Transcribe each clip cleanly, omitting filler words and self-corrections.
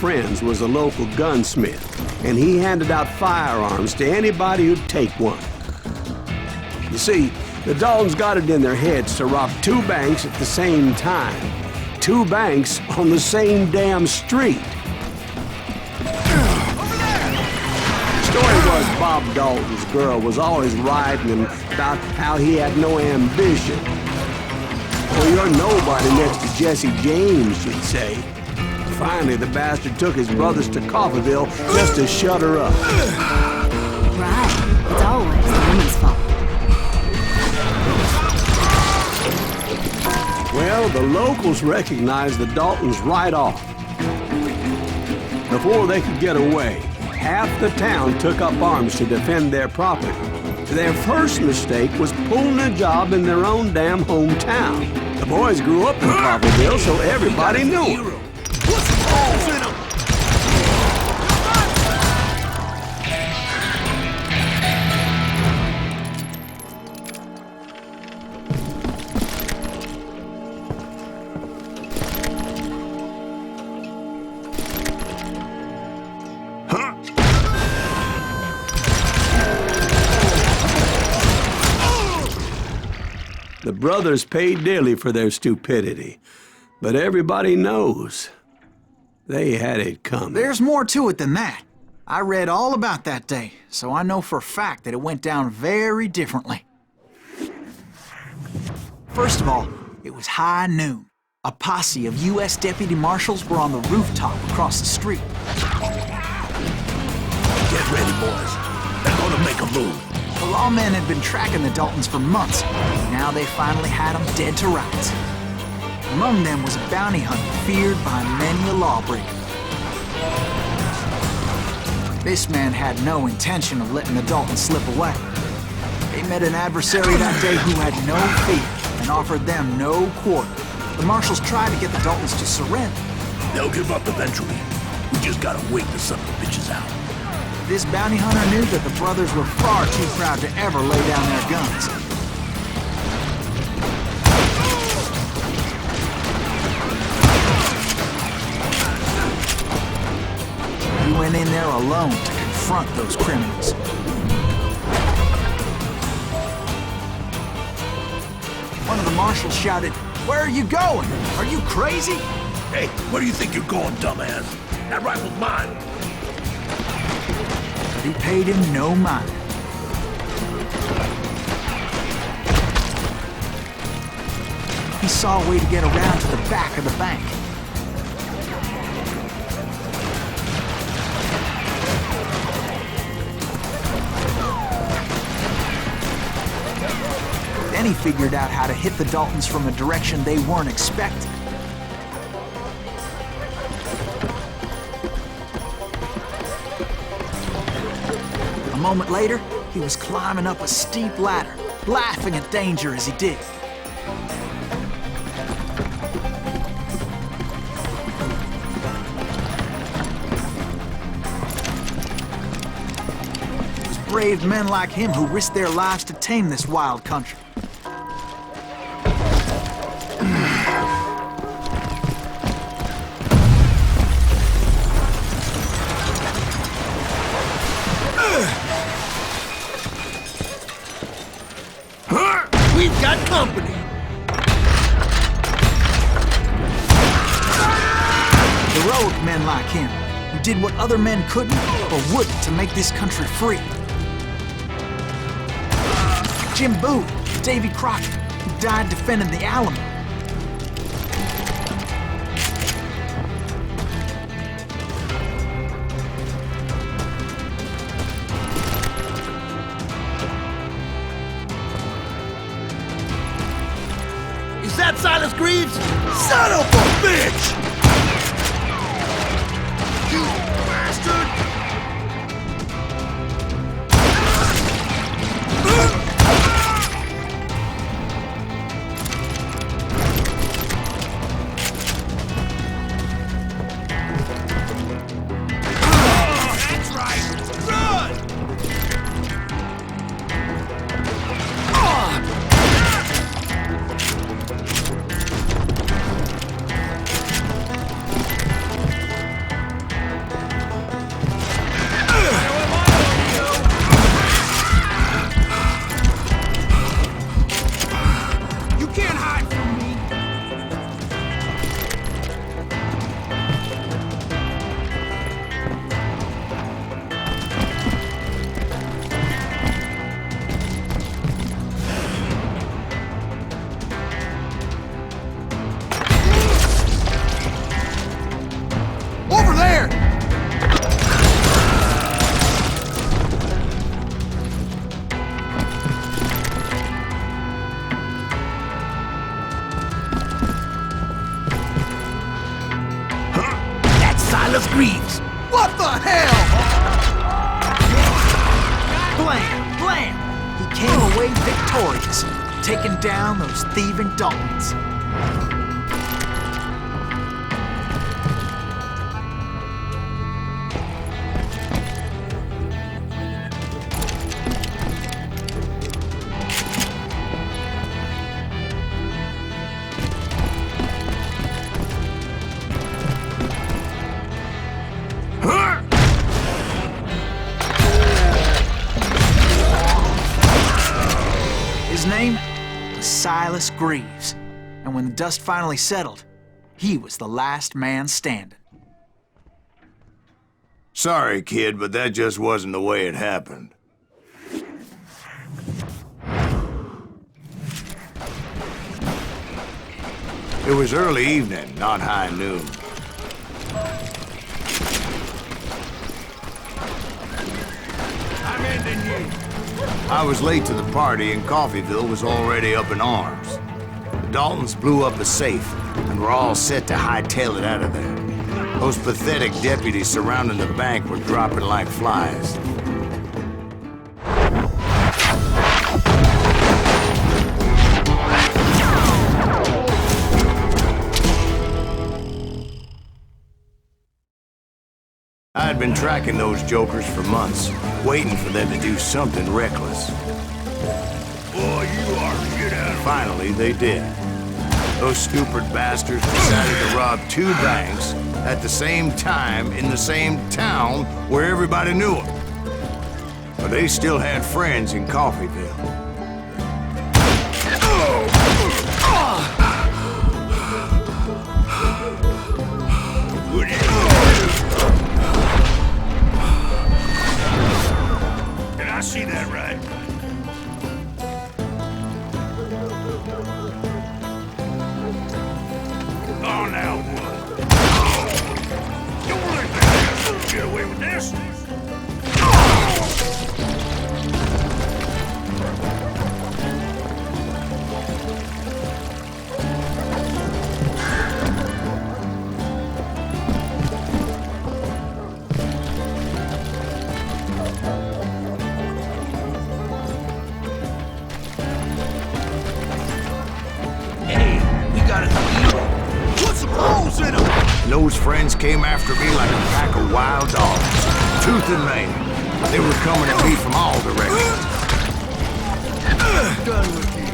friends was a local gunsmith, and he handed out firearms to anybody who'd take one. You see, the Daltons got it in their heads to rob 2 banks at the same time. 2 banks on the same damn street. The story was Bob Dalton's girl was always writing him about how he had no ambition. Well, you're nobody next to Jesse James, she'd say. Finally, the bastard took his brothers to Coffeyville just to shut her up. Right. It's always the woman's fault. Well, the locals recognized the Daltons right off. Before they could get away, half the town took up arms to defend their property. Their first mistake was pulling a job in their own damn hometown. The boys grew up in Coffeyville, so everybody knew them. What's the holes in them? The brothers paid dearly for their stupidity, but everybody knows they had it coming. There's more to it than that. I read all about that day, so I know for a fact that it went down very differently. First of all, it was high noon. A posse of U.S. deputy marshals were on the rooftop across the street. Get ready, boys. They're gonna make a move. The lawmen had been tracking the Daltons for months. Now they finally had them dead to rights. Among them was a bounty hunter feared by many a lawbreaker. This man had no intention of letting the Daltons slip away. They met an adversary that day who had no fear and offered them no quarter. The marshals tried to get the Daltons to surrender. They'll give up eventually. We just gotta wait to suck the bitches out. This bounty hunter knew that the brothers were far too proud to ever lay down their guns. He went in there alone to confront those criminals. One of the marshals shouted, "Where are you going? Are you crazy?" Hey, where do you think you're going, dumbass? That rifle's mine. He paid him no mind. He saw a way to get around to the back of the bank. Then he figured out how to hit the Daltons from a direction they weren't expecting. A moment later, he was climbing up a steep ladder, laughing at danger as he did. It was brave men like him who risked their lives to tame this wild country. We've got company. Heroic men like him, who did what other men couldn't or wouldn't to make this country free. Jim Boone, Davy Crockett, who died defending the Alamo. Is that Silas Greaves? Son of a bitch! You bastard! That's right! Run! Greaves! What the hell? Blam! Blam! He came away victorious, taking down those thieving Daltons. His name was Silas Greaves, and when the dust finally settled, he was the last man standing. Sorry, kid, but that just wasn't the way it happened. It was early evening, not high noon. I'm ending you! I was late to the party and Coffeyville was already up in arms. The Daltons blew up a safe and were all set to hightail it out of there. Those pathetic deputies surrounding the bank were dropping like flies. I had been tracking those jokers for months, waiting for them to do something reckless. Boy, you are shit out of Finally, they did. Those stupid bastards decided to rob 2 banks at the same time in the same town where everybody knew them. But they still had friends in Coffeyville. Did I see that right? Oh, now what? Don't let that asshole get away with this! Hey, we got a deal. Put some holes in them! Those friends came after me like a pack of wild dogs, tooth and nail. They were coming at me from all directions. Done with you.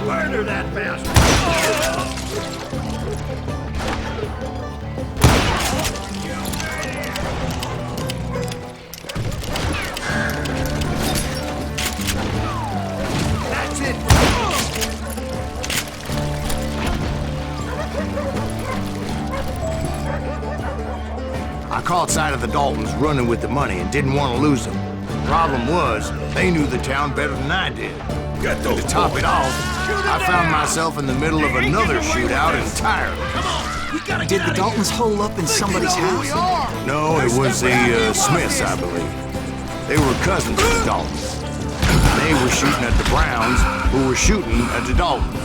Murder that bastard! That's it! I caught sight of the Daltons running with the money and didn't want to lose them. Problem was, they knew the town better than I did. Get those To top it off, I found myself in the middle of another shootout entirely. Did the Daltons hole up in somebody's house? No, it was the Smiths, I believe. They were cousins of the Daltons. They were shooting at the Browns, who were shooting at the Daltons.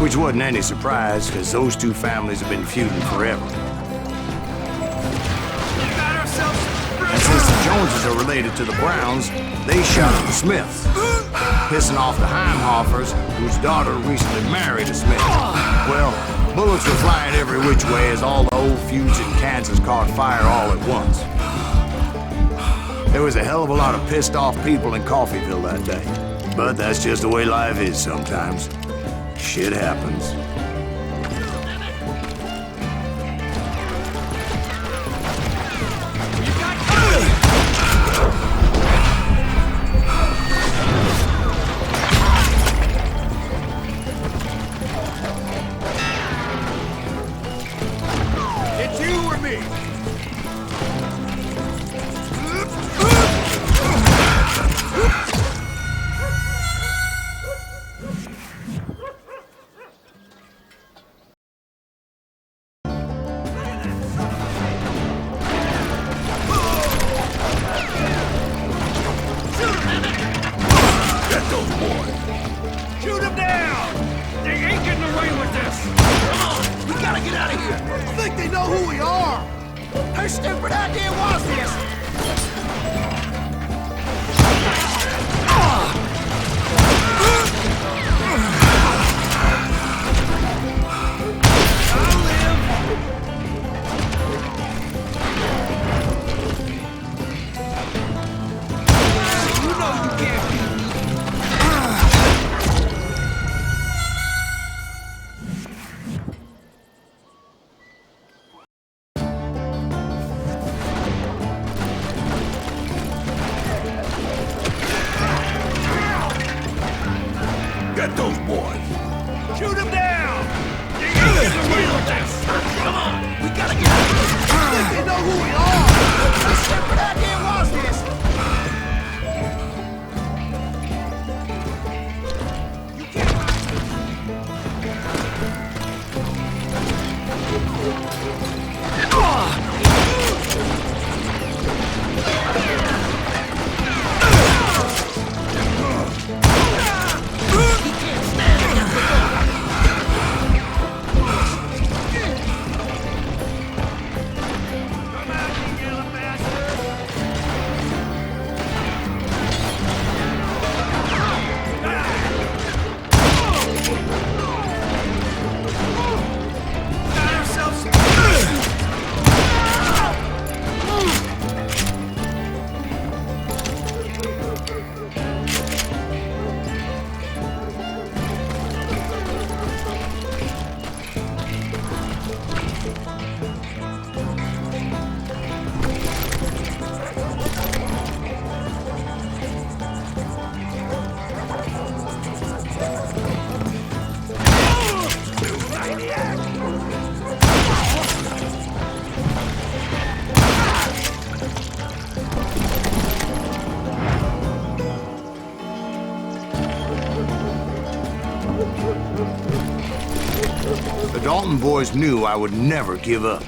Which wasn't any surprise, because those 2 families have been feuding forever. And since the Joneses are related to the Browns, they shot at the Smiths, pissing off the Heimhoffers, whose daughter recently married a Smith. Well, bullets were flying every which way as all the old feuds in Kansas caught fire all at once. There was a hell of a lot of pissed off people in Coffeyville that day. But that's just the way life is sometimes. Shit happens. It's you or me! Get those boys! Shoot them down! They ain't getting away with I think they know who we are! Her stupid idea was this! Get those boys! Shoot them down! You ain't getting away with this! Come on! We gotta get out of here! I think they know who we are! Her stupid idea was this! The Dalton boys knew I would never give up.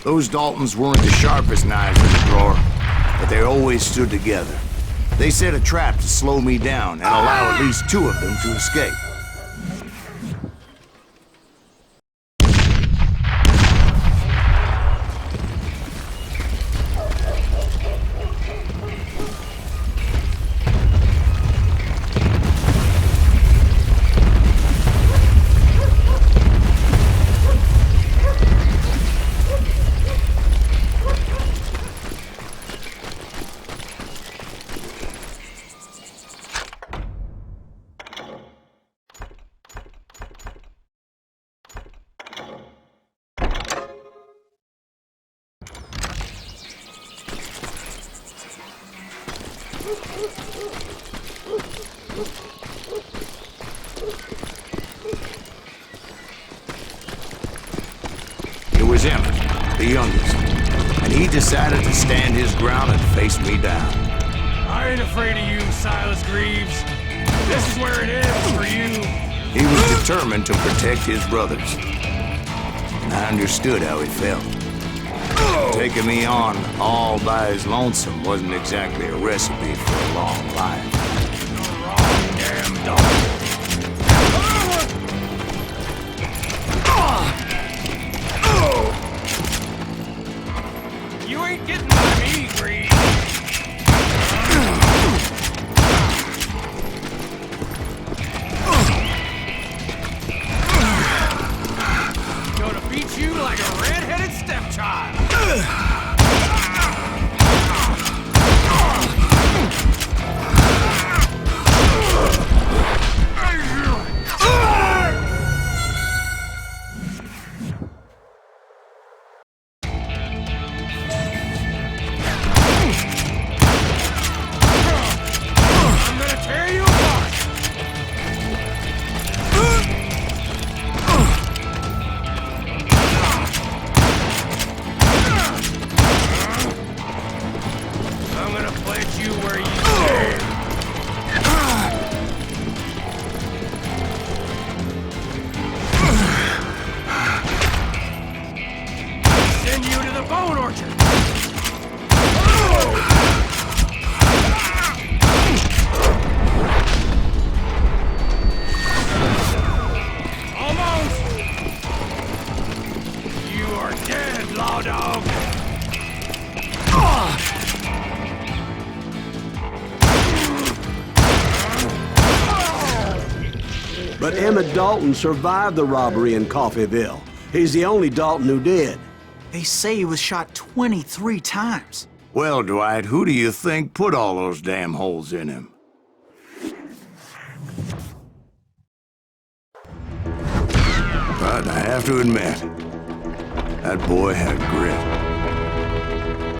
Those Daltons weren't the sharpest knives in the drawer, but they always stood together. They set a trap to slow me down and allow at least two of them to escape. It was Emmett, the youngest, and he decided to stand his ground and face me down. I ain't afraid of you, Silas Greaves. This is where it ends for you. He was determined to protect his brothers, and I understood how he felt. Taking me on all by his lonesome wasn't exactly a recipe for a long life. Wrong damn dog. You ain't getting by me, Greaves. Gonna beat you like a red-headed stepchild. Dalton survived the robbery in Coffeyville. He's the only Dalton who did. They say he was shot 23 times. Well, Dwight, who do you think put all those damn holes in him? But I have to admit, that boy had grit.